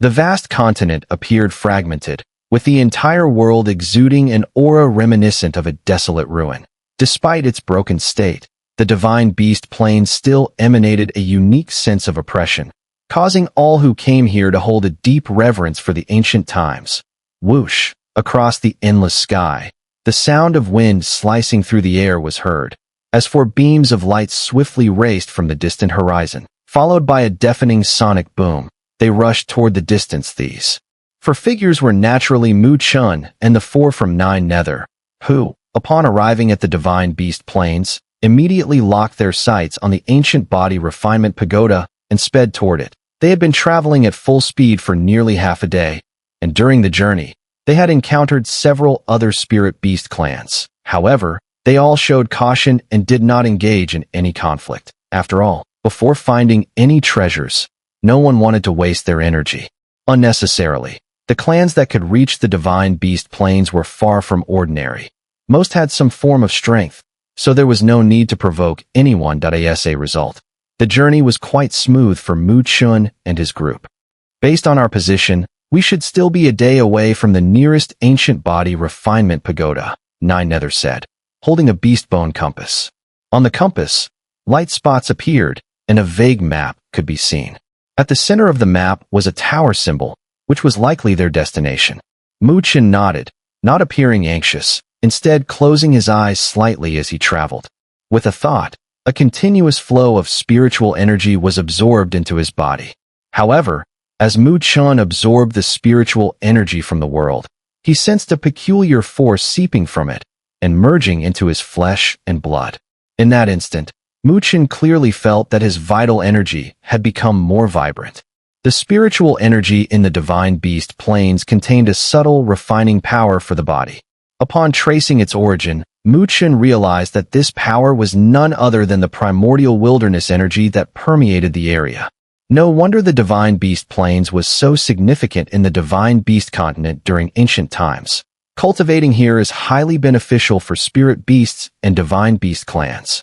The vast continent appeared fragmented, with the entire world exuding an aura reminiscent of a desolate ruin. Despite its broken state, the divine beast plains still emanated a unique sense of oppression, causing all who came here to hold a deep reverence for the ancient times. Whoosh! Across the endless sky, the sound of wind slicing through the air was heard, as four beams of light swiftly raced from the distant horizon. Followed by a deafening sonic boom, they rushed toward the distance. These four figures were naturally Chen and the four from Nine Nether, who, upon arriving at the divine beast plains, immediately locked their sights on the ancient body refinement pagoda and sped toward it. They had been traveling at full speed for nearly half a day, and during the journey, they had encountered several other spirit beast clans. However, they all showed caution and did not engage in any conflict. After all, before finding any treasures, no one wanted to waste their energy unnecessarily. The clans that could reach the divine beast plains were far from ordinary. Most had some form of strength, so there was no need to provoke anyone. As a result, the journey was quite smooth for Chen and his group. Based on our position, we should still be a day away from the nearest ancient body refinement pagoda, Nine Nether said, holding a beast bone compass. On the compass, light spots appeared, and a vague map could be seen. At the center of the map was a tower symbol, which was likely their destination. Chen nodded, not appearing anxious, instead closing his eyes slightly as he traveled. With a thought, a continuous flow of spiritual energy was absorbed into his body. However, as Chen absorbed the spiritual energy from the world, he sensed a peculiar force seeping from it and merging into his flesh and blood. In that instant, Chen clearly felt that his vital energy had become more vibrant. The spiritual energy in the divine beast plains contained a subtle, refining power for the body. Upon tracing its origin, Chen realized that this power was none other than the primordial wilderness energy that permeated the area. No wonder the divine beast plains was so significant in the divine beast continent during ancient times. Cultivating here is highly beneficial for spirit beasts and divine beast clans.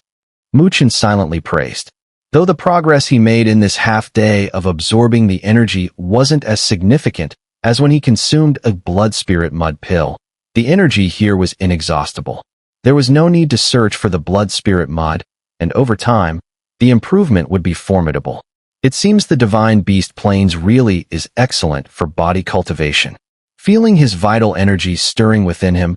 Chen silently praised. Though the progress he made in this half-day of absorbing the energy wasn't as significant as when he consumed a blood spirit mud pill, the energy here was inexhaustible. There was no need to search for the blood spirit mud, and over time, the improvement would be formidable. It seems the divine beast plains really is excellent for body cultivation. Feeling his vital energy stirring within him,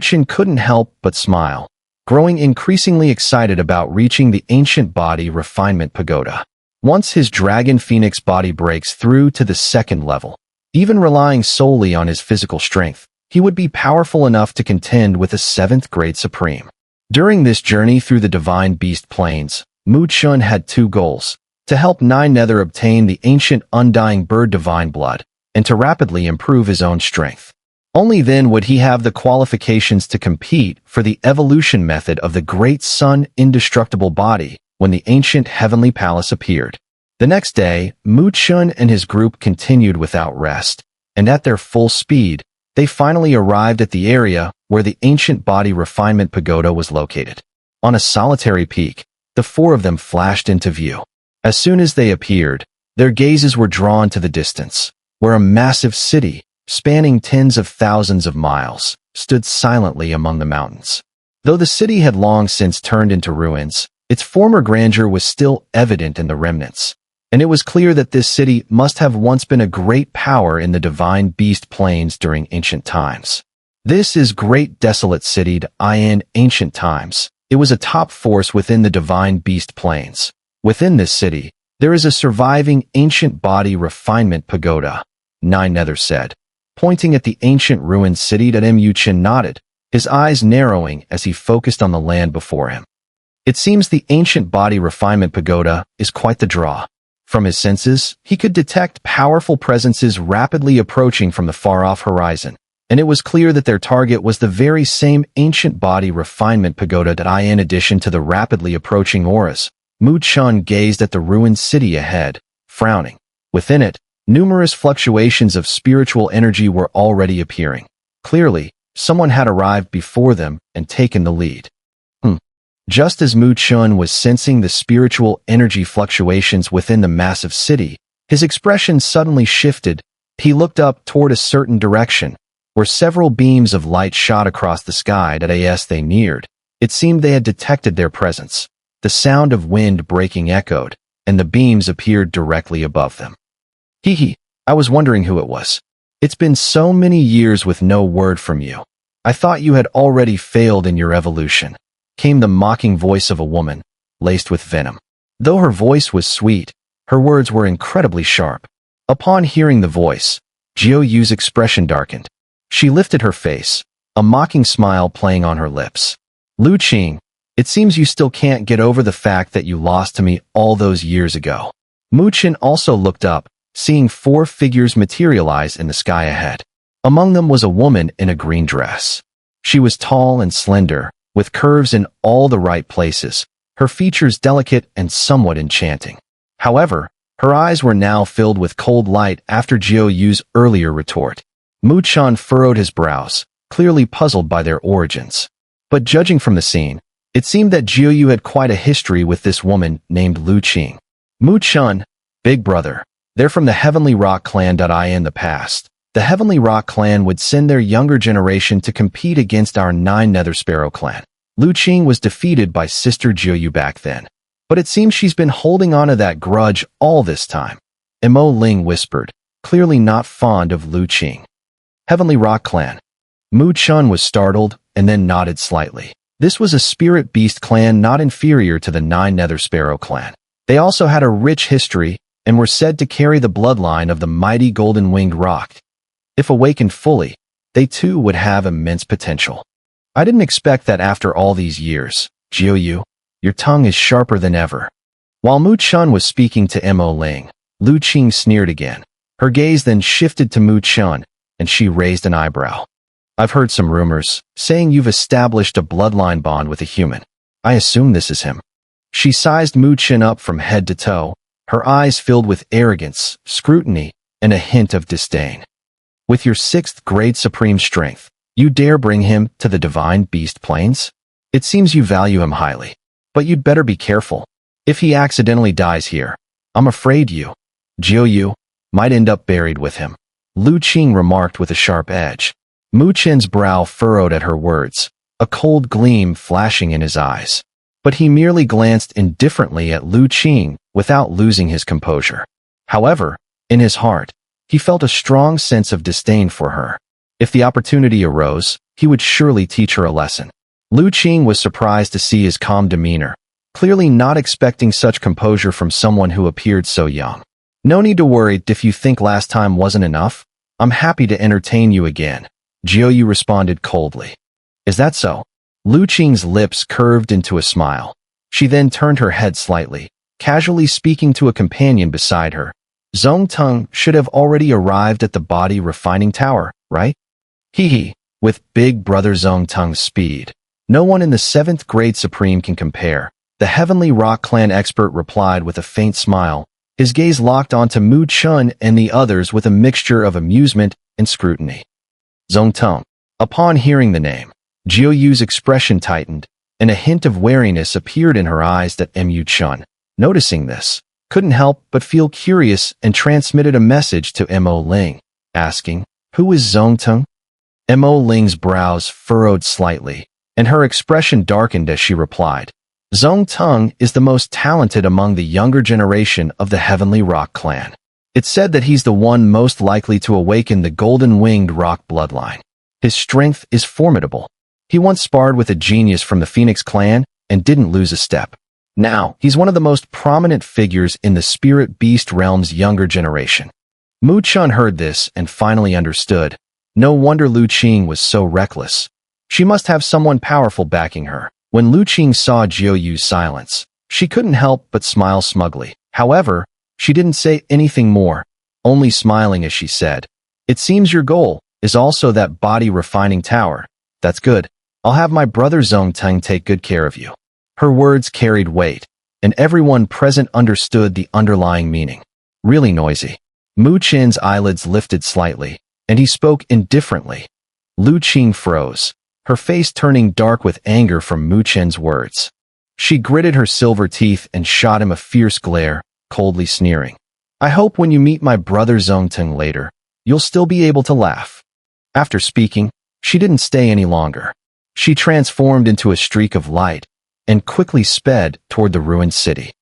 Chen couldn't help but smile, growing increasingly excited about reaching the ancient body refinement pagoda. Once his dragon phoenix body breaks through to the second level, even relying solely on his physical strength, he would be powerful enough to contend with a 7th grade supreme. During this journey through the divine beast plains, Chen had two goals: to help Nine Nether obtain the ancient undying bird divine blood, and to rapidly improve his own strength. Only then would he have the qualifications to compete for the evolution method of the great sun indestructible body when the ancient heavenly palace appeared. The next day, Chen and his group continued without rest, and at their full speed, they finally arrived at the area where the ancient body refinement pagoda was located. On a solitary peak, the four of them flashed into view. As soon as they appeared, their gazes were drawn to the distance, where a massive city, spanning tens of thousands of miles, stood silently among the mountains. Though the city had long since turned into ruins, its former grandeur was still evident in the remnants, and it was clear that this city must have once been a great power in the divine beast plains during ancient times. This is great desolate city in ancient times. It was a top force within the divine beast plains. Within this city, there is a surviving ancient body refinement pagoda, Nine Nether said, pointing at the ancient ruined city. Chen nodded, his eyes narrowing as he focused on the land before him. It seems the ancient body refinement pagoda is quite the draw. From his senses, he could detect powerful presences rapidly approaching from the far-off horizon, and it was clear that their target was the very same ancient body refinement pagoda. In addition to the rapidly approaching auras, Chen gazed at the ruined city ahead, frowning. Within it, numerous fluctuations of spiritual energy were already appearing. Clearly, someone had arrived before them and taken the lead. Just as Chen was sensing the spiritual energy fluctuations within the massive city, his expression suddenly shifted, He looked up toward a certain direction, where several beams of light shot across the sky as they neared. It seemed they had detected their presence. The sound of wind breaking echoed, and the beams appeared directly above them. Hee, I was wondering who it was. It's been so many years with no word from you. I thought you had already failed in your evolution, came the mocking voice of a woman, laced with venom. Though her voice was sweet, her words were incredibly sharp. Upon hearing the voice, Jiao Yu's expression darkened. She lifted her face, a mocking smile playing on her lips. Lu Qing, it seems you still can't get over the fact that you lost to me all those years ago. Mu Chen also looked up, seeing 4 figures materialize in the sky ahead. Among them was a woman in a green dress. She was tall and slender, with curves in all the right places, her features delicate and somewhat enchanting. However, her eyes were now filled with cold light after Jiao Yu's earlier retort. Mu Chen furrowed his brows, clearly puzzled by their origins. But judging from the scene, it seemed that Jiao Yu had quite a history with this woman named Lu Qing. Mu Chen, big brother, they're from the Heavenly Rock clan. In the past, the Heavenly Rock clan would send their younger generation to compete against our 9 Nether Sparrow clan. Lu Qing was defeated by Sister Jiao Yu back then, but it seems she's been holding on to that grudge all this time. Mo Ling whispered, clearly not fond of Lu Qing. Heavenly Rock clan. Mu Chen was startled and then nodded slightly. This was a spirit beast clan not inferior to the 9 Nether Sparrow clan. They also had a rich history and were said to carry the bloodline of the mighty golden-winged roc. If awakened fully, they too would have immense potential. I didn't expect that after all these years. Jiao Yu, your tongue is sharper than ever. While Mu Chen was speaking to Mo Ling, Lu Qing sneered again. Her gaze then shifted to Mu Chen, and she raised an eyebrow. I've heard some rumors, saying you've established a bloodline bond with a human. I assume this is him. She sized Mu Chen up from head to toe, her eyes filled with arrogance, scrutiny, and a hint of disdain. With your 6th grade supreme strength, you dare bring him to the divine beast plains? It seems you value him highly. But you'd better be careful. If he accidentally dies here, I'm afraid you, Jiao Yu, might end up buried with him. Lu Qing remarked with a sharp edge. Mu Chen's brow furrowed at her words, a cold gleam flashing in his eyes. But he merely glanced indifferently at Lu Qing without losing his composure. However, in his heart, he felt a strong sense of disdain for her. If the opportunity arose, he would surely teach her a lesson. Lu Qing was surprised to see his calm demeanor, clearly not expecting such composure from someone who appeared so young. No need to worry if you think last time wasn't enough. I'm happy to entertain you again, Jiao Yu responded coldly. Is that so? Lu Qing's lips curved into a smile. She then turned her head slightly, casually speaking to a companion beside her. Zongteng should have already arrived at the body refining tower, right? Hee, with big brother Zongteng's speed. No one in the 7th grade supreme can compare, the Heavenly Rock clan expert replied with a faint smile, his gaze locked onto Mu Chen and the others with a mixture of amusement and scrutiny. Zongteng. Upon hearing the name, Jiao Yu's expression tightened, and a hint of wariness appeared in her eyes that Mu Chen, noticing this, couldn't help but feel curious and transmitted a message to Mo Ling, asking, who is Zongteng? Mo Ling's brows furrowed slightly, and her expression darkened as she replied, Zongteng is the most talented among the younger generation of the Heavenly Rock clan. It's said that he's the one most likely to awaken the golden-winged roc bloodline. His strength is formidable. He once sparred with a genius from the Phoenix clan and didn't lose a step. Now, he's one of the most prominent figures in the spirit beast realm's younger generation. Mu Chen heard this and finally understood. No wonder Lu Qing was so reckless. She must have someone powerful backing her. When Lu Qing saw Jiao Yu's silence, she couldn't help but smile smugly. However, she didn't say anything more, only smiling as she said, it seems your goal is also that body refining tower. That's good. I'll have my brother Zongteng take good care of you. Her words carried weight, and everyone present understood the underlying meaning. Really noisy. Mu Chen's eyelids lifted slightly, and he spoke indifferently. Lu Qing froze, her face turning dark with anger from Mu Chen's words. She gritted her silver teeth and shot him a fierce glare, coldly sneering. I hope when you meet my brother Zongteng later, you'll still be able to laugh." After speaking, she didn't stay any longer. She transformed into a streak of light and quickly sped toward the ruined city.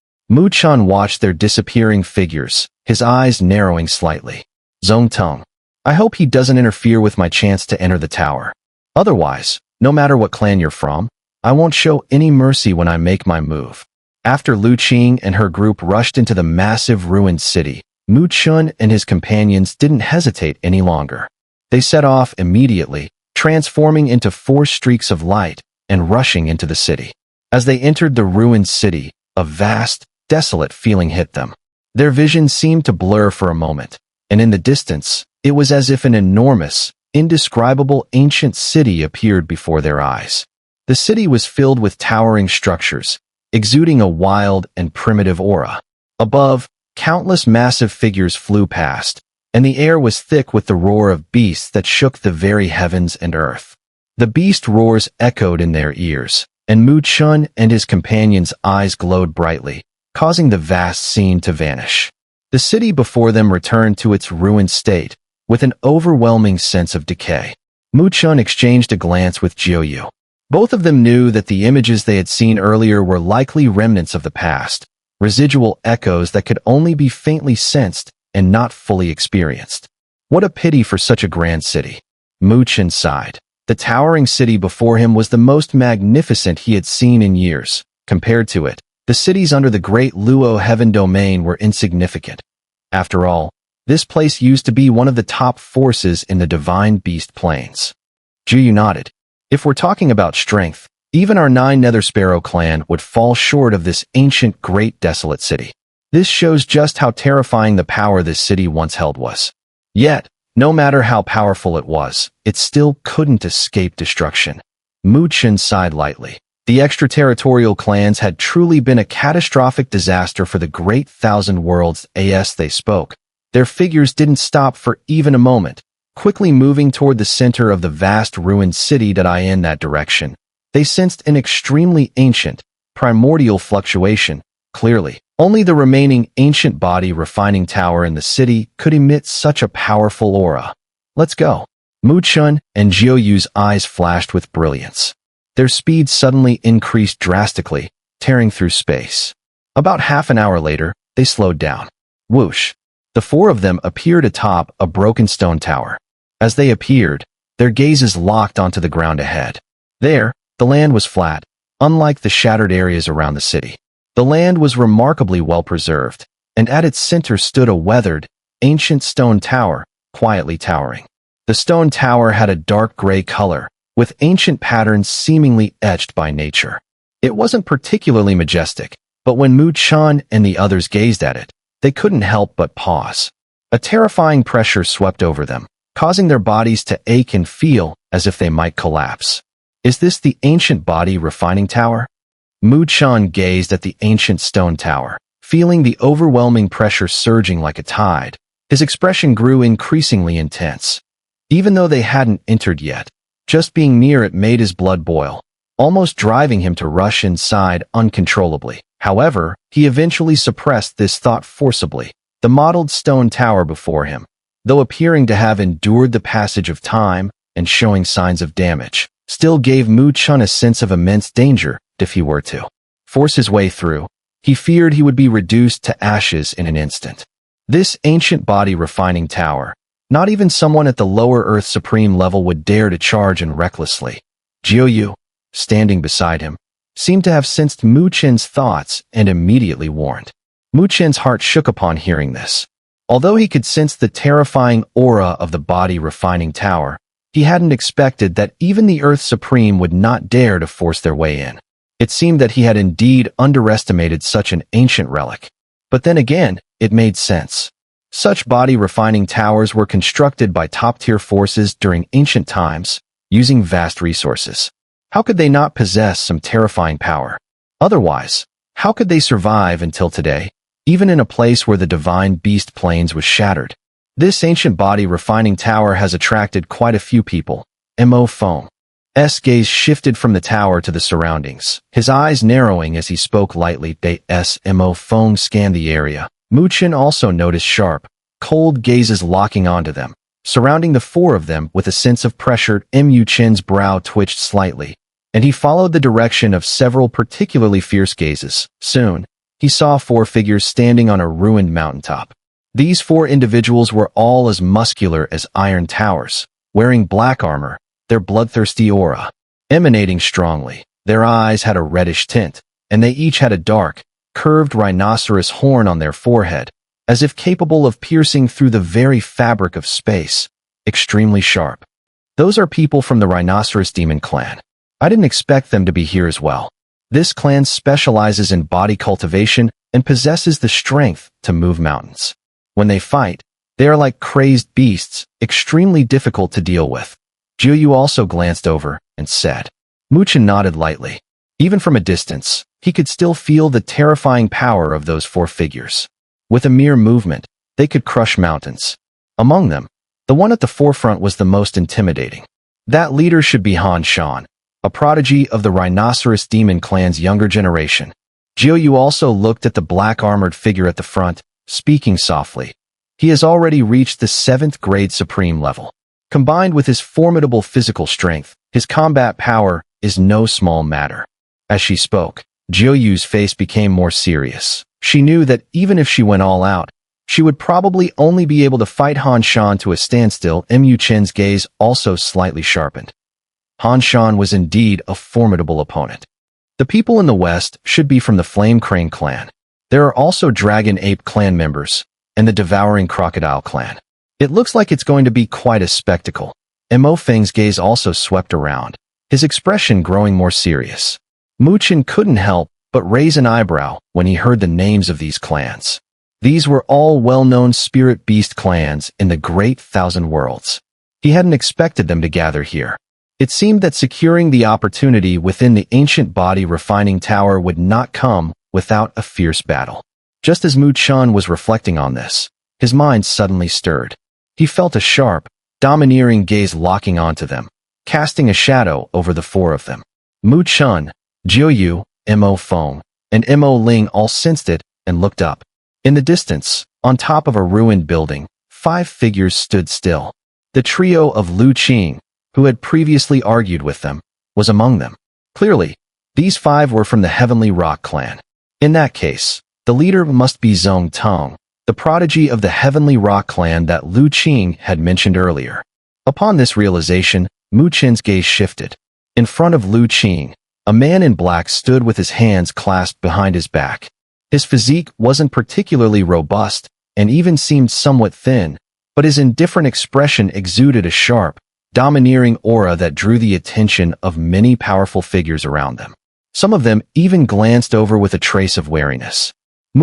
Chen watched their disappearing figures, his eyes narrowing slightly. Zongtong, I hope he doesn't interfere with my chance to enter the tower. Otherwise, no matter what clan you're from, I won't show any mercy when I make my move. After Lu Qing and her group rushed into the massive ruined city, Chen and his companions didn't hesitate any longer. They set off immediately, transforming into 4 streaks of light and rushing into the city. As they entered the ruined city, a vast, desolate feeling hit them. Their vision seemed to blur for a moment, and in the distance, it was as if an enormous, indescribable ancient city appeared before their eyes. The city was filled with towering structures, exuding a wild and primitive aura. Above, countless massive figures flew past, and the air was thick with the roar of beasts that shook the very heavens and earth. The beast roars echoed in their ears, and Chen and his companions' eyes glowed brightly, causing the vast scene to vanish. The city before them returned to its ruined state, with an overwhelming sense of decay. Chen exchanged a glance with Jiuyu. Both of them knew that the images they had seen earlier were likely remnants of the past, residual echoes that could only be faintly sensed and not fully experienced. What a pity for such a grand city. Chen sighed. The towering city before him was the most magnificent he had seen in years. Compared to it, the cities under the great Luo heaven domain were insignificant. After all, this place used to be one of the top forces in the divine beast plains. Jiuyu nodded. If we're talking about strength, even our 9 Nether Sparrow clan would fall short of this ancient, great, desolate city. This shows just how terrifying the power this city once held was. Yet, no matter how powerful it was, it still couldn't escape destruction. Chen sighed lightly. The extraterritorial clans had truly been a catastrophic disaster for the great thousand worlds as they spoke. Their figures didn't stop for even a moment, quickly moving toward the center of the vast ruined city in that direction. They sensed an extremely ancient, primordial fluctuation. Clearly, only the remaining ancient body refining tower in the city could emit such a powerful aura. Let's go. Chen and Jiuyu's eyes flashed with brilliance. Their speed suddenly increased drastically, tearing through space. About half an hour later, they slowed down. Whoosh! The 4 of them appeared atop a broken stone tower. As they appeared, their gazes locked onto the ground ahead. There, the land was flat, unlike the shattered areas around the city. The land was remarkably well preserved, and at its center stood a weathered, ancient stone tower, quietly towering. The stone tower had a dark gray color, with ancient patterns seemingly etched by nature. It wasn't particularly majestic, but when Chen and the others gazed at it, they couldn't help but pause. A terrifying pressure swept over them, causing their bodies to ache and feel as if they might collapse. Is this the ancient body refining tower? Chen gazed at the ancient stone tower, feeling the overwhelming pressure surging like a tide. His expression grew increasingly intense. Even though they hadn't entered yet, just being near it made his blood boil, almost driving him to rush inside uncontrollably. However, he eventually suppressed this thought forcibly. The mottled stone tower before him, though appearing to have endured the passage of time and showing signs of damage, still gave Chen a sense of immense danger if he were to force his way through. He feared he would be reduced to ashes in an instant. This ancient body refining tower, not even someone at the lower Earth Supreme level would dare to charge in recklessly. Jiuyu, standing beside him, seemed to have sensed Chen's thoughts and immediately warned. Chen's heart shook upon hearing this. Although he could sense the terrifying aura of the body refining tower, he hadn't expected that even the Earth Supreme would not dare to force their way in. It seemed that he had indeed underestimated such an ancient relic. But then again, it made sense. Such body refining towers were constructed by top-tier forces during ancient times, using vast resources. How could they not possess some terrifying power? Otherwise, how could they survive until today, even in a place where the divine beast plains was shattered? This ancient body refining tower has attracted quite a few people. Mo Feng's gaze shifted from the tower to the surroundings, his eyes narrowing as he spoke lightly. Mo Feng scanned the area. Chen also noticed sharp, cold gazes locking onto them, surrounding the four of them with a sense of pressure. Chen's brow twitched slightly, and he followed the direction of several particularly fierce gazes. Soon, he saw four figures standing on a ruined mountaintop. These four individuals were all as muscular as iron towers, wearing black armor, their bloodthirsty aura emanating strongly. Their eyes had a reddish tint, and they each had a dark, curved rhinoceros horn on their forehead, as if capable of piercing through the very fabric of space, extremely sharp. Those are people from the Rhinoceros Demon clan. I didn't expect them to be here as well. This clan specializes in body cultivation and possesses the strength to move mountains. When they fight, they are like crazed beasts, extremely difficult to deal with. Jiu also glanced over and said. Chen nodded lightly. Even from a distance, he could still feel the terrifying power of those four figures. With a mere movement, they could crush mountains. Among them, the one at the forefront was the most intimidating. That leader should be Shan, a prodigy of the Rhinoceros Demon clan's younger generation. Jiu also looked at the black-armored figure at the front, speaking softly. He has already reached the 7th grade supreme level. Combined with his formidable physical strength, his combat power is no small matter. As she spoke, Jiu's face became more serious. She knew that even if she went all out, she would probably only be able to fight Shan to a standstill. Chen's gaze also slightly sharpened. Shan was indeed a formidable opponent. The people in the west should be from the Flame Crane clan. There are also Dragon Ape clan members, and the Devouring Crocodile clan. It looks like it's going to be quite a spectacle. Mo Feng's gaze also swept around, his expression growing more serious. Chen couldn't help but raise an eyebrow when he heard the names of these clans. These were all well-known spirit beast clans in the Great Thousand Worlds. He hadn't expected them to gather here. It seemed that securing the opportunity within the ancient body refining tower would not come without a fierce battle. Just as Chen was reflecting on this, his mind suddenly stirred. He felt a sharp, domineering gaze locking onto them, casting a shadow over the four of them. Chen, Jiu, Mo Feng, and Mo Ling all sensed it and looked up. In the distance, on top of a ruined building, 5 figures stood still. The trio of Lu Qing, who had previously argued with them, was among them. Clearly, these 5 were from the Heavenly Rock clan. In that case, the leader must be Xun'er, the prodigy of the Heavenly Rock clan that Lu Qing had mentioned earlier. Upon this realization, Chen's gaze shifted. In front of Lu Qing, a man in black stood with his hands clasped behind his back. His physique wasn't particularly robust and even seemed somewhat thin, but his indifferent expression exuded a sharp, domineering aura that drew the attention of many powerful figures around them. Some of them even glanced over with a trace of wariness.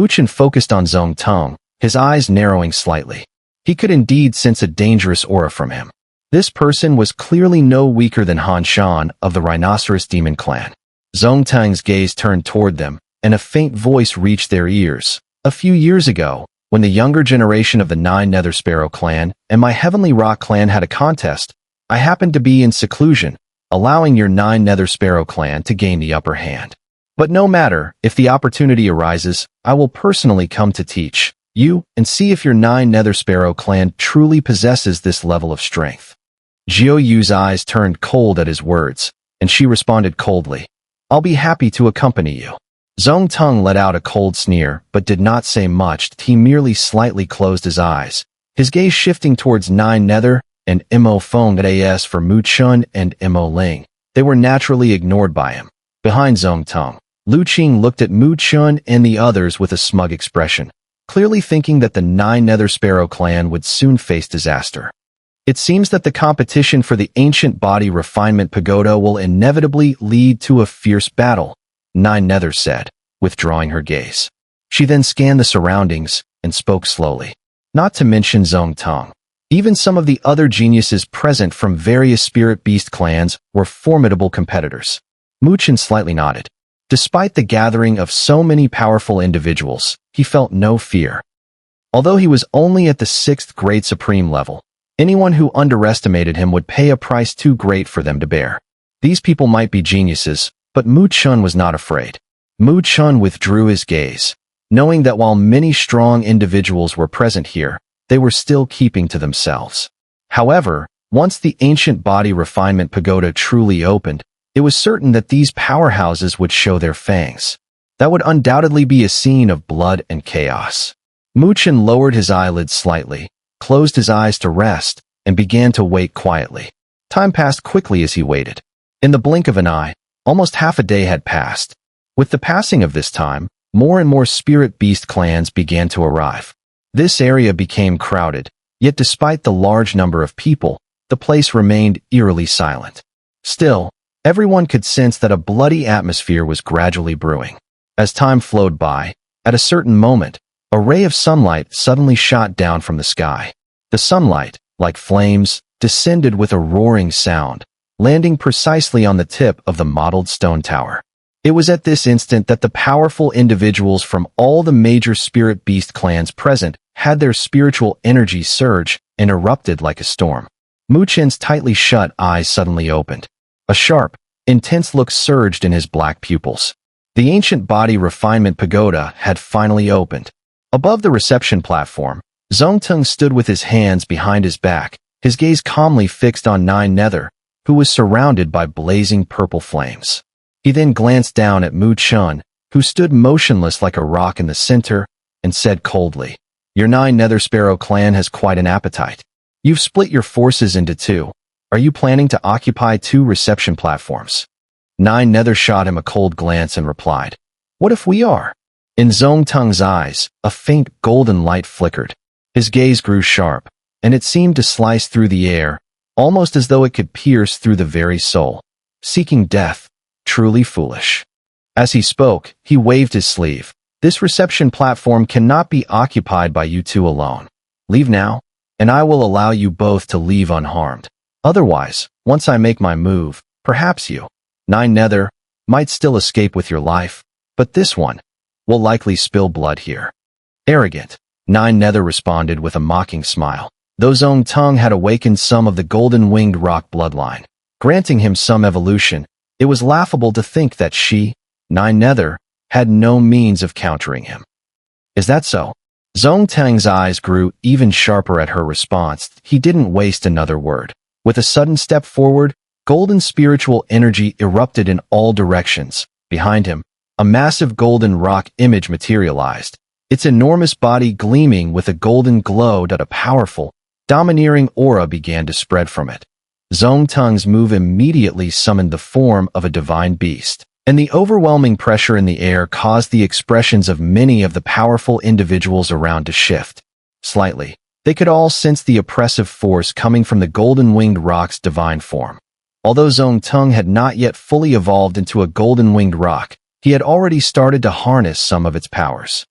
Chen focused on Xun'er, his eyes narrowing slightly. He could indeed sense a dangerous aura from him. This person was clearly no weaker than Shan of the Rhinoceros Demon clan. Xun'er's gaze turned toward them, and a faint voice reached their ears. A few years ago, when the younger generation of the 9 Nether Sparrow clan and my Heavenly Rock clan had a contest, I happened to be in seclusion, allowing your 9 Nether Sparrow clan to gain the upper hand. But no matter, if the opportunity arises, I will personally come to teach you and see if your 9 Nether Sparrow clan truly possesses this level of strength. Jiu's eyes turned cold at his words, and she responded coldly. I'll be happy to accompany you. Xun'er let out a cold sneer, but did not say much. He merely slightly closed his eyes, his gaze shifting towards 9 Nether and Mo Feng. As for Chen and Mo Ling, they were naturally ignored by him. Behind Xun'er, Lu Qing looked at Chen and the others with a smug expression, clearly thinking that the 9 Nether Sparrow clan would soon face disaster. It seems that the competition for the ancient body refinement pagoda will inevitably lead to a fierce battle, 9 Nether said, withdrawing her gaze. She then scanned the surroundings and spoke slowly. Not to mention Xun'er. Even some of the other geniuses present from various spirit beast clans were formidable competitors. Chen slightly nodded. Despite the gathering of so many powerful individuals, he felt no fear. Although he was only at the 6th grade supreme level, anyone who underestimated him would pay a price too great for them to bear. These people might be geniuses, but Chen was not afraid. Chen withdrew his gaze, knowing that while many strong individuals were present here, they were still keeping to themselves. However, once the ancient body refinement pagoda truly opened, it was certain that these powerhouses would show their fangs. That would undoubtedly be a scene of blood and chaos. Chen lowered his eyelids slightly, closed his eyes to rest, and began to wait quietly. Time passed quickly as he waited. In the blink of an eye, almost half a day had passed. With the passing of this time, more and more spirit beast clans began to arrive. This area became crowded, yet despite the large number of people, the place remained eerily silent. Still, everyone could sense that a bloody atmosphere was gradually brewing. As time flowed by, at a certain moment, a ray of sunlight suddenly shot down from the sky. The sunlight, like flames, descended with a roaring sound, landing precisely on the tip of the mottled stone tower. It was at this instant that the powerful individuals from all the major spirit beast clans present had their spiritual energy surge and erupted like a storm. Chen's tightly shut eyes suddenly opened. A sharp, intense look surged in his black pupils. The ancient body refinement pagoda had finally opened. Above the reception platform, Xun'er stood with his hands behind his back, his gaze calmly fixed on Xun'er, who was surrounded by blazing purple flames. He then glanced down at Chen, who stood motionless like a rock in the center, and said coldly, "Your Xun'er Sparrow clan has quite an appetite. You've split your forces into two. Are you planning to occupy two reception platforms?" Xun'er shot him a cold glance and replied, "What if we are?" In Xun'er's eyes, a faint golden light flickered. His gaze grew sharp, and it seemed to slice through the air, almost as though it could pierce through the very soul. Seeking death, truly foolish. As he spoke, he waved his sleeve. "This reception platform cannot be occupied by you two alone. Leave now, and I will allow you both to leave unharmed. Otherwise, once I make my move, perhaps you, Xun'er, might still escape with your life, but this one will likely spill blood here." Arrogant, Xun'er responded with a mocking smile. Though Xun'er had awakened some of the golden-winged rock bloodline, granting him some evolution, it was laughable to think that she, Xun'er, had no means of countering him. "Is that so?" Xun'er's eyes grew even sharper at her response. He didn't waste another word. With a sudden step forward, golden spiritual energy erupted in all directions. Behind him, a massive golden rock image materialized, its enormous body gleaming with a golden glow that a powerful, domineering aura began to spread from it. Xun'er's move immediately summoned the form of a divine beast, and the overwhelming pressure in the air caused the expressions of many of the powerful individuals around to shift. Slightly, they could all sense the oppressive force coming from the golden-winged rock's divine form. Although Xun'er had not yet fully evolved into a golden-winged rock, he had already started to harness some of its powers.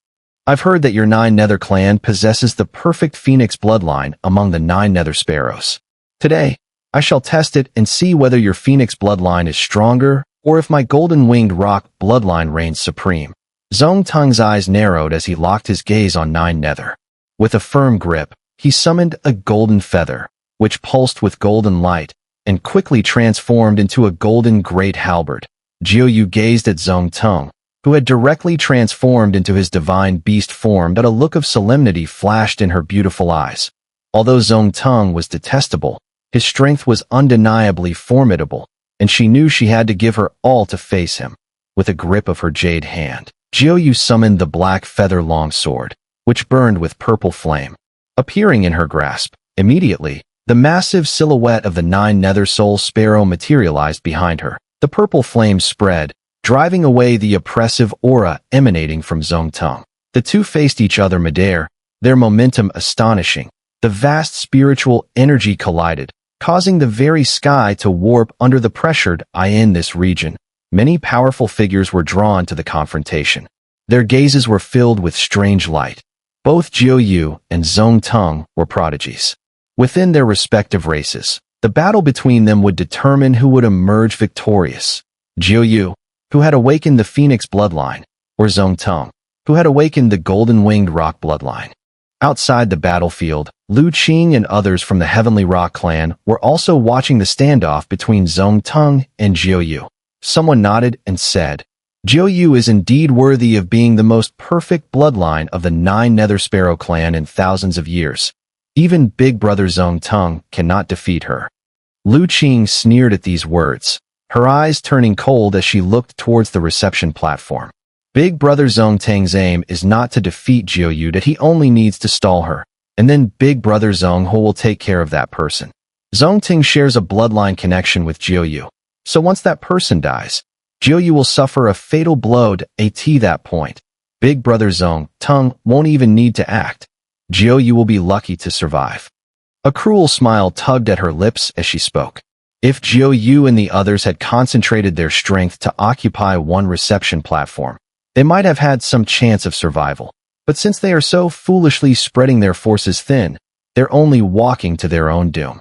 "I've heard that your Xun'er clan possesses the perfect phoenix bloodline among the Xun'er sparrows. Today, I shall test it and see whether your phoenix bloodline is stronger or if my golden-winged rock bloodline reigns supreme." Xun'er's eyes narrowed as he locked his gaze on Xun'er. With a firm grip, he summoned a golden feather, which pulsed with golden light and quickly transformed into a golden great halberd. Jiuyu gazed at Xun'er, who had directly transformed into his divine beast form, that a look of solemnity flashed in her beautiful eyes. Although Xun'er was detestable, his strength was undeniably formidable, and she knew she had to give her all to face him. With a grip of her jade hand, Jiuyu summoned the black feather longsword, which burned with purple flame. Appearing in her grasp, immediately, the massive silhouette of the Xun'er soul sparrow materialized behind her. The purple flame spread, driving away the oppressive aura emanating from Xun'er. The two faced each other midair, their momentum astonishing. The vast spiritual energy collided, causing the very sky to warp under the pressure. In this region, many powerful figures were drawn to the confrontation. Their gazes were filled with strange light. Both Jiuyu and Xun'er were prodigies. Within their respective races, the battle between them would determine who would emerge victorious. Jiuyu, who had awakened the Phoenix bloodline, or Xun'er, who had awakened the golden-winged rock bloodline. Outside the battlefield, Lu Qing and others from the Heavenly Rock clan were also watching the standoff between Xun'er and Jiuyu. Someone nodded and said, "Jiuyu is indeed worthy of being the most perfect bloodline of the Xun'er Sparrow clan in thousands of years. Even Big Brother Xun'er cannot defeat her. Lu Qing sneered at these words, her eyes turning cold as she looked towards the reception platform. Big Brother Xun'er's aim is not to defeat Jiuyu, that he only needs to stall her, and then Big Brother Xun'er will take care of that person. Xun'er shares a bloodline connection with Jiuyu, so once that person dies, Jiuyu will suffer a fatal blow at that point. Big Brother Xun'er won't even need to act. Jiuyu will be lucky to survive. A cruel smile tugged at her lips as she spoke. If Jiuyu and the others had concentrated their strength to occupy one reception platform, they might have had some chance of survival. But since they are so foolishly spreading their forces thin, they're only walking to their own doom.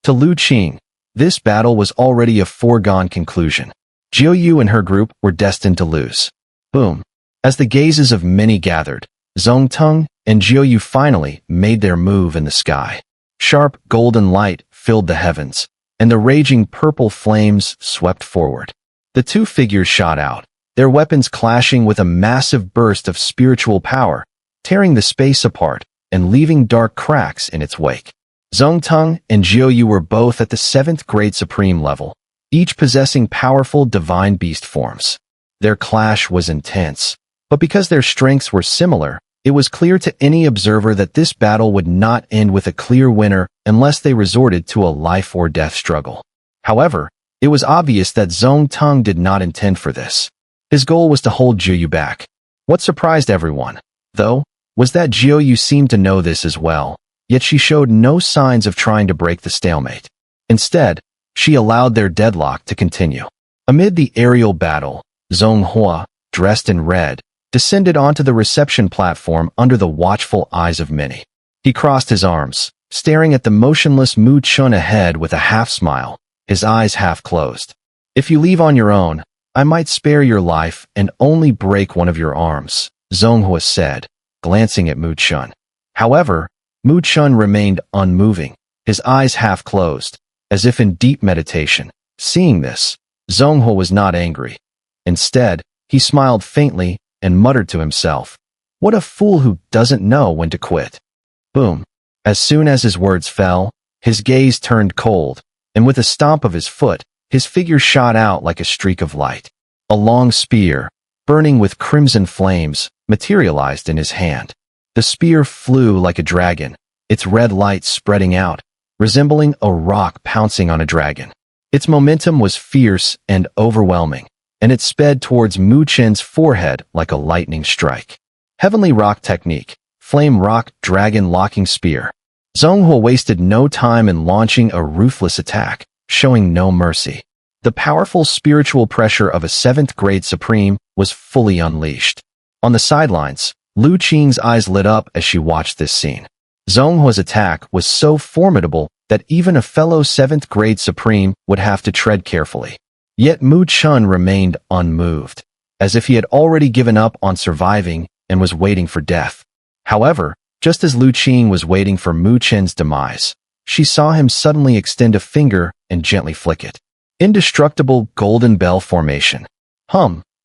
To Lu Qing, this battle was already a foregone conclusion. Jiuyu and her group were destined to lose. Boom. As the gazes of many gathered, Xun'er and Jiuyu finally made their move in the sky. Sharp golden light filled the heavens, and the raging purple flames swept forward. The two figures shot out, their weapons clashing with a massive burst of spiritual power, tearing the space apart and leaving dark cracks in its wake. Xun'er and Jiuyu were both at the 7th grade supreme level, each possessing powerful divine beast forms. Their clash was intense, but because their strengths were similar, it was clear to any observer that this battle would not end with a clear winner unless they resorted to a life-or-death struggle. However, it was obvious that Xun'er did not intend for this. His goal was to hold Jiuyu back. What surprised everyone, though, was that Jiuyu seemed to know this as well, yet she showed no signs of trying to break the stalemate. Instead, she allowed their deadlock to continue. Amid the aerial battle, Xun'er, dressed in red, descended onto the reception platform under the watchful eyes of many. He crossed his arms, staring at the motionless Mu Chen ahead with a half-smile, his eyes half-closed. "If you leave on your own, I might spare your life and only break one of your arms," Xun'er said, glancing at Mu Chen. However, Mu Chen remained unmoving, his eyes half-closed, as if in deep meditation. Seeing this, Xun'er was not angry. Instead, he smiled faintly and muttered to himself, "What a fool who doesn't know when to quit." Boom. As soon as his words fell, his gaze turned cold, and with a stomp of his foot, his figure shot out like a streak of light. A long spear, burning with crimson flames, materialized in his hand. The spear flew like a dragon, its red light spreading out, resembling a rock pouncing on a dragon. Its momentum was fierce and overwhelming, and it sped towards Mu Chen's forehead like a lightning strike. Heavenly Rock Technique, Flame Rock Dragon Locking Spear. Xun'er wasted no time in launching a ruthless attack, showing no mercy. The powerful spiritual pressure of a 7th grade supreme was fully unleashed. On the sidelines, Lu Qing's eyes lit up as she watched this scene. Xun'er's attack was so formidable that even a fellow 7th grade supreme would have to tread carefully. Yet Mu Chen remained unmoved, as if he had already given up on surviving and was waiting for death. However, just as Lu Qing was waiting for Mu Chen's demise, she saw him suddenly extend a finger and gently flick it. Indestructible golden bell formation.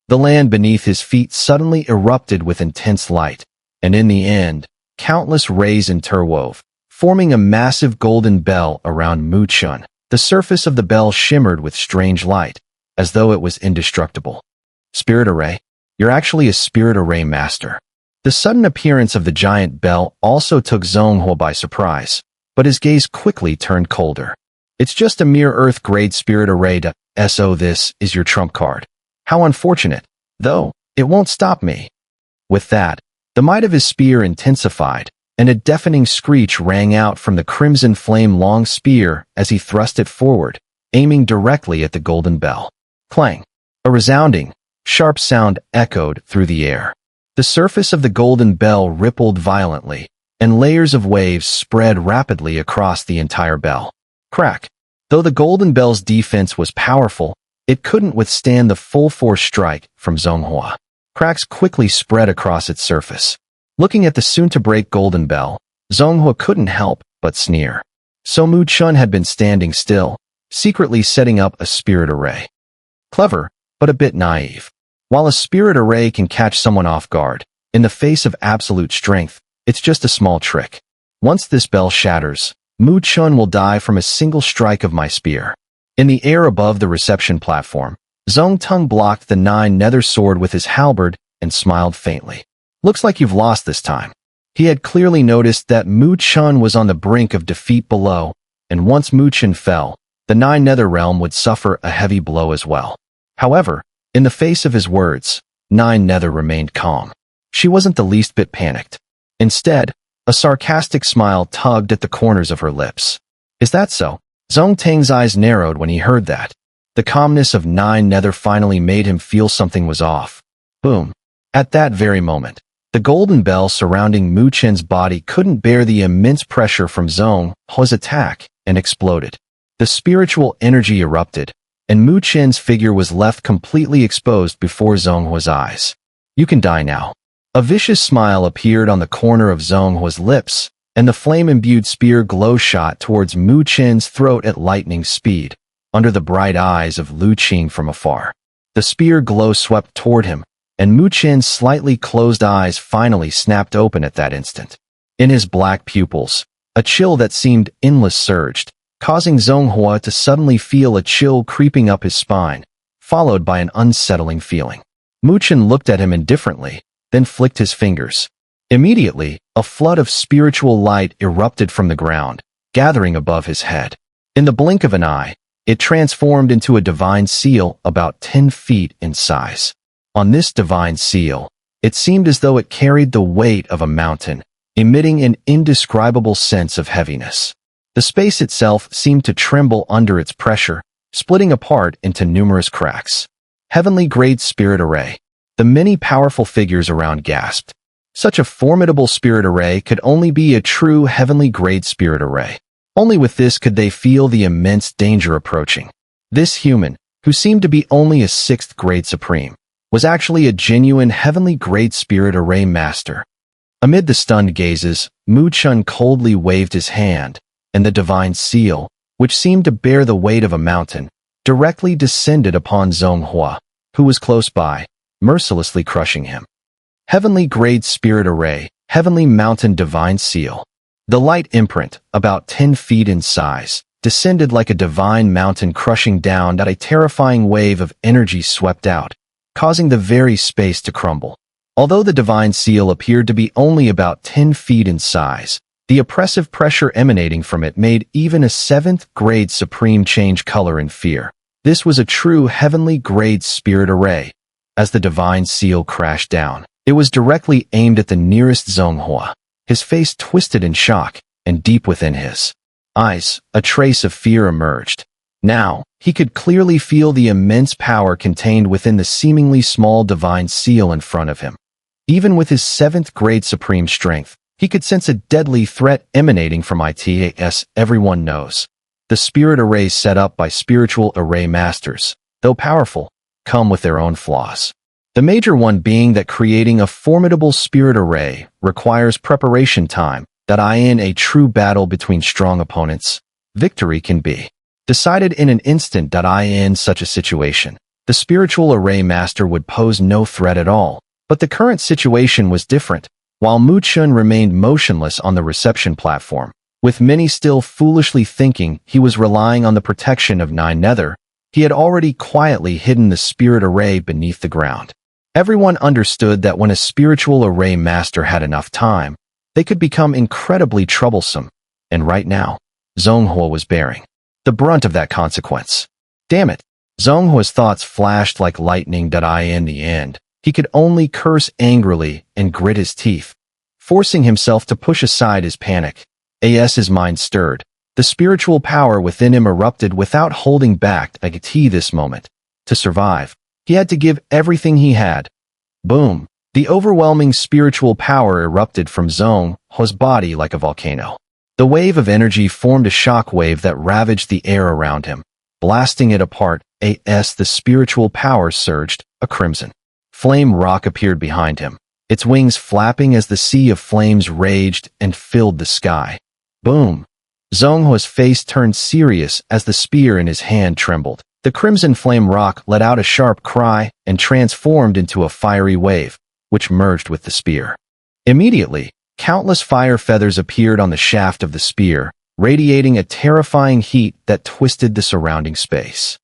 The land beneath his feet suddenly erupted with intense light, and in the end, countless rays interwove, forming a massive golden bell around Mu Chen. The surface of the bell shimmered with strange light, as though it was indestructible. Spirit Array? You're actually a Spirit Array master. The sudden appearance of the giant bell also took Xun'er by surprise, but his gaze quickly turned colder. It's just a mere Earth-grade Spirit Array so this is your trump card. How unfortunate, though, it won't stop me. With that, the might of his spear intensified, and a deafening screech rang out from the crimson flame long spear as he thrust it forward, aiming directly at the golden bell. Clang! A resounding, sharp sound echoed through the air. The surface of the golden bell rippled violently, and layers of waves spread rapidly across the entire bell. Crack! Though the golden bell's defense was powerful, it couldn't withstand the full-force strike from Xun'er. Cracks quickly spread across its surface. Looking at the soon-to-break golden bell, Xun'er couldn't help but sneer. So Mu Chen had been standing still, secretly setting up a spirit array. Clever, but a bit naive. While a spirit array can catch someone off guard, in the face of absolute strength, it's just a small trick. Once this bell shatters, Chen will die from a single strike of my spear. In the air above the reception platform, Tung blocked the 9 nether sword with his halberd and smiled faintly. Looks like you've lost this time. He had clearly noticed that Chen was on the brink of defeat below, and once Chen fell, the 9 nether realm would suffer a heavy blow as well. However, in the face of his words, 9 nether remained calm. She wasn't the least bit panicked. Instead, a sarcastic smile tugged at the corners of her lips. Is that so? Tang's eyes narrowed when he heard that. The calmness of 9 nether finally made him feel something was off. Boom. At that very moment, the golden bell surrounding Chen's body couldn't bear the immense pressure from Hua's attack and exploded. The spiritual energy erupted, and Chen's figure was left completely exposed before Hua's eyes. You can die now. A vicious smile appeared on the corner of Hua's lips, and the flame-imbued spear glow shot towards Chen's throat at lightning speed, under the bright eyes of Lu Qing from afar. The spear glow swept toward him, and Chen's slightly closed eyes finally snapped open at that instant. In his black pupils, a chill that seemed endless surged, causing Hua to suddenly feel a chill creeping up his spine, followed by an unsettling feeling. Chen looked at him indifferently, then flicked his fingers. Immediately, a flood of spiritual light erupted from the ground, gathering above his head. In the blink of an eye, it transformed into a divine seal about 10 feet in size. On this divine seal, it seemed as though it carried the weight of a mountain, emitting an indescribable sense of heaviness. The space itself seemed to tremble under its pressure, splitting apart into numerous cracks. Heavenly Grade Spirit Array. The many powerful figures around gasped. Such a formidable spirit array could only be a true heavenly grade spirit array. Only with this could they feel the immense danger approaching. This human, who seemed to be only a 6th grade supreme, was actually a genuine heavenly grade spirit array master. Amid the stunned gazes, Chen coldly waved his hand, and the divine seal, which seemed to bear the weight of a mountain, directly descended upon Hua, who was close by, mercilessly crushing him. Heavenly Grade Spirit Array, Heavenly Mountain Divine Seal. The light imprint, about 10 feet in size, descended like a divine mountain crushing down that a terrifying wave of energy swept out, causing the very space to crumble. Although the divine seal appeared to be only about 10 feet in size, the oppressive pressure emanating from it made even a 7th grade supreme change color in fear. This was a true heavenly grade spirit array. As the divine seal crashed down, it was directly aimed at the nearest Hua. His face twisted in shock, and deep within his eyes, a trace of fear emerged. Now, he could clearly feel the immense power contained within the seemingly small divine seal in front of him. Even with his 7th grade supreme strength, he could sense a deadly threat emanating from its everyone knows. The spirit arrays set up by spiritual array masters, though powerful, come with their own flaws. The major one being that creating a formidable spirit array requires preparation time that in a true battle between strong opponents, victory can be decided in an instant. In such a situation, the spiritual array master would pose no threat at all, but the current situation was different. While Chen remained motionless on the reception platform, with many still foolishly thinking he was relying on the protection of 9 nether, he had already quietly hidden the spirit array beneath the ground. Everyone understood that when a spiritual array master had enough time, they could become incredibly troublesome, and right now, Hua was bearing the brunt of that consequence. Damn it! Hua's thoughts flashed like lightning. In the end, he could only curse angrily and grit his teeth, forcing himself to push aside his panic. His mind stirred. The spiritual power within him erupted without holding back. This moment. To survive, he had to give everything he had. Boom! The overwhelming spiritual power erupted from Hua's body like a volcano. The wave of energy formed a shock wave that ravaged the air around him, blasting it apart. The spiritual power surged. A crimson flame rock appeared behind him, its wings flapping as the sea of flames raged and filled the sky. Boom! Hua's face turned serious as the spear in his hand trembled. The crimson flame rock let out a sharp cry and transformed into a fiery wave, which merged with the spear. Immediately, Countless fire feathers appeared on the shaft of the spear, radiating a terrifying heat that twisted the surrounding space.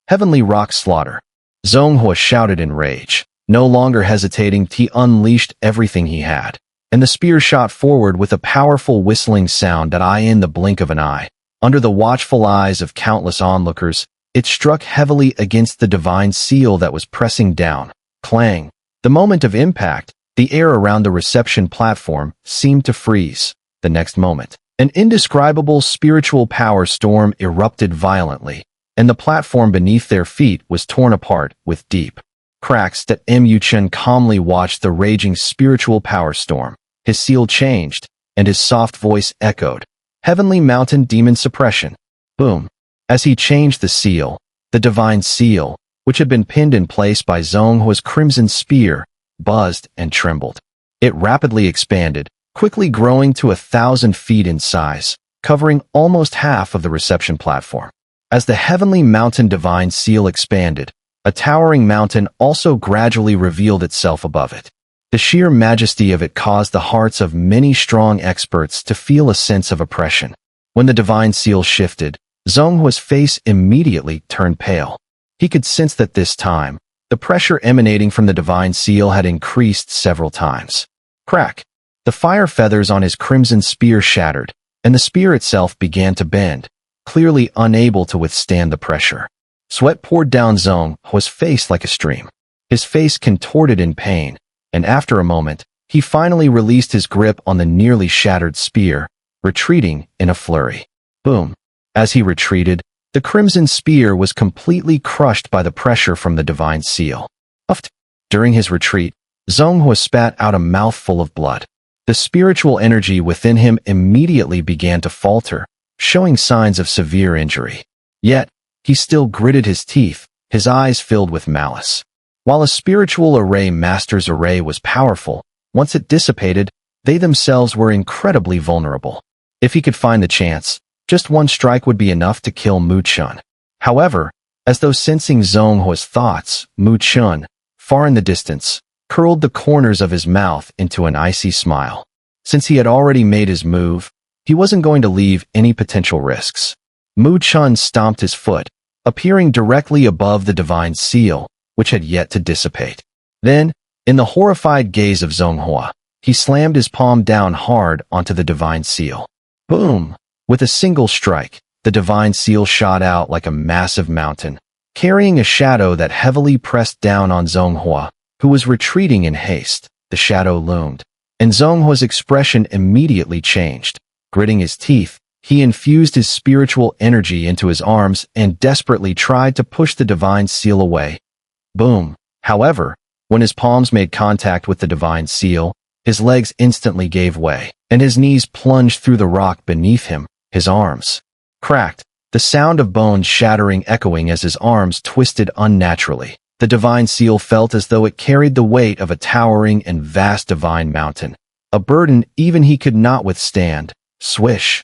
Heavenly rock slaughter. Xun'er shouted in rage. No longer hesitating, he unleashed everything he had, and the spear shot forward with a powerful whistling sound that in the blink of an eye. Under the watchful eyes of countless onlookers, it struck heavily against the divine seal that was pressing down. Clang. The moment of impact, the air around the reception platform seemed to freeze. The next moment, an indescribable spiritual power storm erupted violently, and the platform beneath their feet was torn apart with deep cracks that Chen calmly watched the raging spiritual power storm. His seal changed, and his soft voice echoed. Heavenly Mountain Demon Suppression. Boom. As he changed the seal, the divine seal, which had been pinned in place by Xun'er's crimson spear, buzzed and trembled. It rapidly expanded, quickly growing to 1,000 feet in size, covering almost half of the reception platform. As the Heavenly Mountain divine seal expanded, a towering mountain also gradually revealed itself above it. The sheer majesty of it caused the hearts of many strong experts to feel a sense of oppression. When the divine seal shifted, Xun'er's face immediately turned pale. He could sense that this time, the pressure emanating from the divine seal had increased several times. Crack! The fire feathers on his crimson spear shattered, and the spear itself began to bend, clearly unable to withstand the pressure. Sweat poured down Xun'er's face like a stream. His face contorted in pain, and after a moment, he finally released his grip on the nearly shattered spear, retreating in a flurry. Boom! As he retreated, the crimson spear was completely crushed by the pressure from the divine seal. Puffed. During his retreat, Xun'er spat out a mouthful of blood. The spiritual energy within him immediately began to falter, showing signs of severe injury. Yet, he still gritted his teeth, his eyes filled with malice. While a spiritual array master's array was powerful, once it dissipated, they themselves were incredibly vulnerable. If he could find the chance, just one strike would be enough to kill Chen. However, as though sensing Xun'er's thoughts, Chen, far in the distance, curled the corners of his mouth into an icy smile. Since he had already made his move, he wasn't going to leave any potential risks. Chen stomped his foot, appearing directly above the divine seal, which had yet to dissipate. Then, in the horrified gaze of Xun'er, he slammed his palm down hard onto the divine seal. Boom! With a single strike, the divine seal shot out like a massive mountain, carrying a shadow that heavily pressed down on Xun'er, who was retreating in haste. The shadow loomed, and Xun'er's expression immediately changed. Gritting his teeth, he infused his spiritual energy into his arms and desperately tried to push the divine seal away. Boom! However, when his palms made contact with the divine seal, his legs instantly gave way, and his knees plunged through the rock beneath him. His arms cracked, the sound of bones shattering echoing as his arms twisted unnaturally. The divine seal felt as though it carried the weight of a towering and vast divine mountain, a burden even he could not withstand. Swish!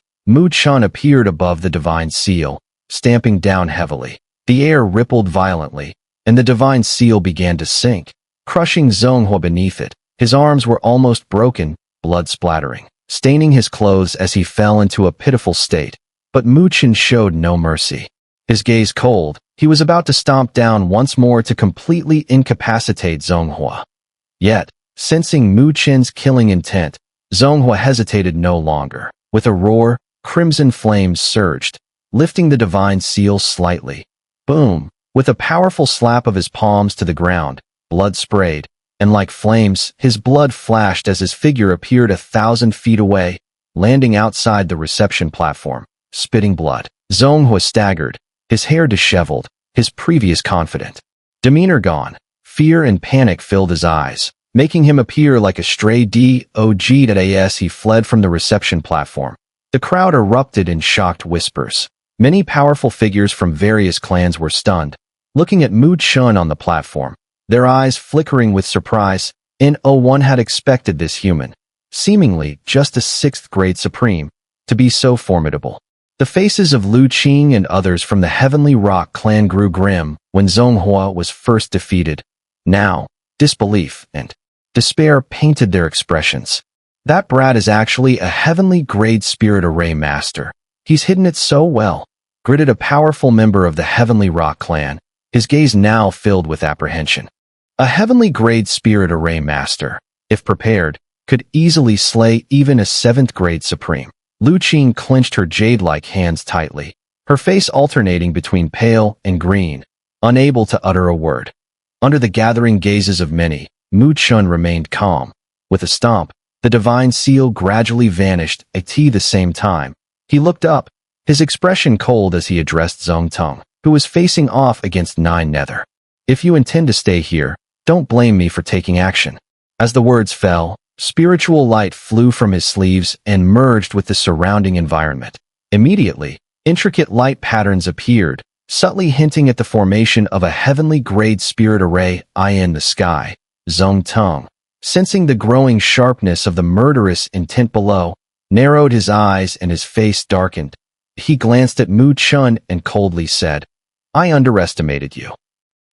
Chen appeared above the divine seal, stamping down heavily. The air rippled violently, and the divine seal began to sink, crushing Xun'er beneath it. His arms were almost broken, blood splattering, staining his clothes as he fell into a pitiful state. But Chen showed no mercy. His gaze cold, he was about to stomp down once more to completely incapacitate Xun'er. Yet, sensing Chen's killing intent, Xun'er hesitated no longer. With a roar, crimson flames surged, lifting the divine seal slightly. Boom! With a powerful slap of his palms to the ground, blood sprayed, and like flames, his blood flashed as his figure appeared 1,000 feet away, landing outside the reception platform, spitting blood. Xun'er staggered, his hair disheveled, his previous confident demeanor gone. Fear and panic filled his eyes, making him appear like a stray dog. As he fled from the reception platform, the crowd erupted in shocked whispers. Many powerful figures from various clans were stunned, looking at Chen on the platform, their eyes flickering with surprise. No one had expected this human, seemingly just a 6th grade supreme, to be so formidable. The faces of Lu Qing and others from the Heavenly Rock clan grew grim when Xun'er was first defeated. Now, disbelief and despair painted their expressions. That brat is actually a heavenly grade spirit array master. He's hidden it so well," gritted a powerful member of the Heavenly Rock clan, his gaze now filled with apprehension. A heavenly grade spirit array master, if prepared, could easily slay even a 7th grade supreme. Lu Qing clenched her jade-like hands tightly, her face alternating between pale and green, unable to utter a word. Under the gathering gazes of many, Mu Chun remained calm. With a stomp, the divine seal gradually vanished at the same time. He looked up, his expression cold as he addressed Xun'er, who was facing off against 9 Nether. "If you intend to stay here, don't blame me for taking action." As the words fell, spiritual light flew from his sleeves and merged with the surrounding environment. Immediately, intricate light patterns appeared, subtly hinting at the formation of a heavenly grade spirit array in the sky. Xun'er, sensing the growing sharpness of the murderous intent below, narrowed his eyes and his face darkened. He glanced at Mu Chun and coldly said, "I underestimated you."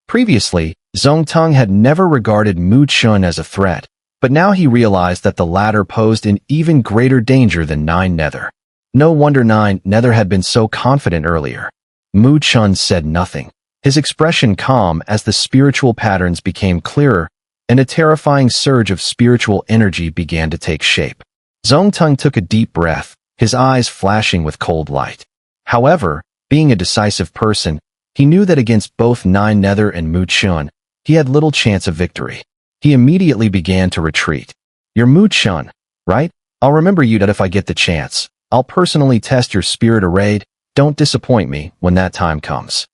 Previously, Xun'er had never regarded Mu Chun as a threat, but now he realized that the latter posed an even greater danger than 9 Nether. No wonder 9 Nether had been so confident earlier. Mu Chun said nothing, his expression calm as the spiritual patterns became clearer, and a terrifying surge of spiritual energy began to take shape. Xun'er took a deep breath, his eyes flashing with cold light. However, being a decisive person, he knew that against both 9 Nether and Mu Chun, he had little chance of victory. He immediately began to retreat. "You're Mu Chun, right? I'll remember you that if I get the chance. I'll personally test your spirit array. Don't disappoint me when that time comes."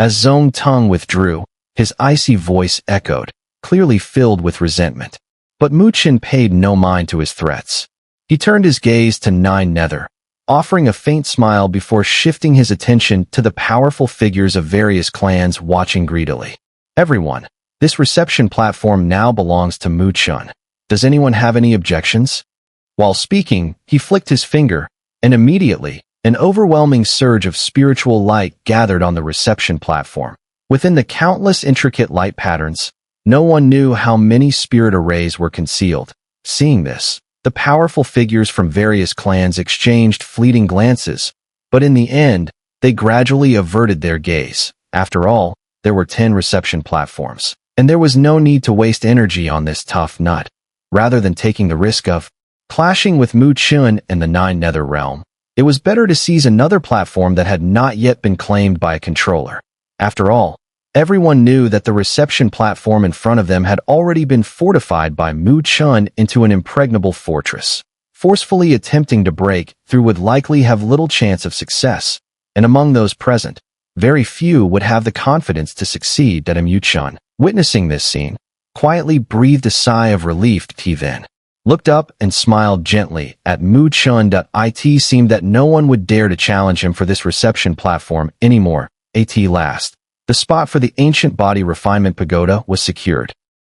As Xun'er withdrew, his icy voice echoed, clearly filled with resentment. But Mu Chun paid no mind to his threats. He turned his gaze to 9 Nether, offering a faint smile before shifting his attention to the powerful figures of various clans watching greedily. "Everyone, this reception platform now belongs to Mu Chun. Does anyone have any objections?" While speaking, he flicked his finger, and immediately, an overwhelming surge of spiritual light gathered on the reception platform. Within the countless intricate light patterns, no one knew how many spirit arrays were concealed. Seeing this, the powerful figures from various clans exchanged fleeting glances, but in the end, they gradually averted their gaze. After all, there were 10 reception platforms, and there was no need to waste energy on this tough nut. Rather than taking the risk of clashing with Mu Chun and the 9 Nether realm, it was better to seize another platform that had not yet been claimed by a controller. After all, everyone knew that the reception platform in front of them had already been fortified by Mu Chun into an impregnable fortress. Forcefully attempting to break through would likely have little chance of success, and among those present, very few would have the confidence to succeed at Mu Chun. Witnessing this scene, quietly breathed a sigh of relief. He then looked up and smiled gently at Mu Chun. It seemed that no one would dare to challenge him for this reception platform anymore. At last, the spot for the ancient body refinement pagoda was secured.